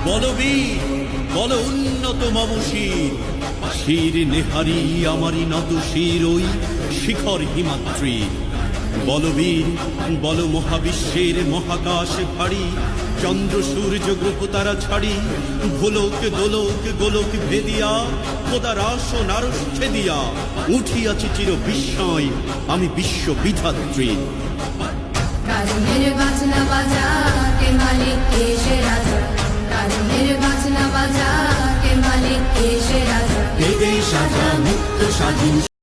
বলবীর বল উন্নত মম শির, শির নেহারি আমারি নত শির ওই শিখর হিমাদ্রি। বলবীর বল মহাবিশ্বের মহাকাশ ভারী, চন্দ্র সূর্য গ্রহ তারা ছাড়ি, ভোলক দোলক গোলক ভেদিয়া খোদার আসন আরশ ছেদিয়া উঠিয়াছি চির বিস্ময় আমি বিশ্ব বিধাত্রী। কারণের বাজনা বাজা কে মালিক এসে রাজা, কারণের বাজনা বাজা কে মালিক এসে রাজা। সাজা মুক্ত স্বাধীন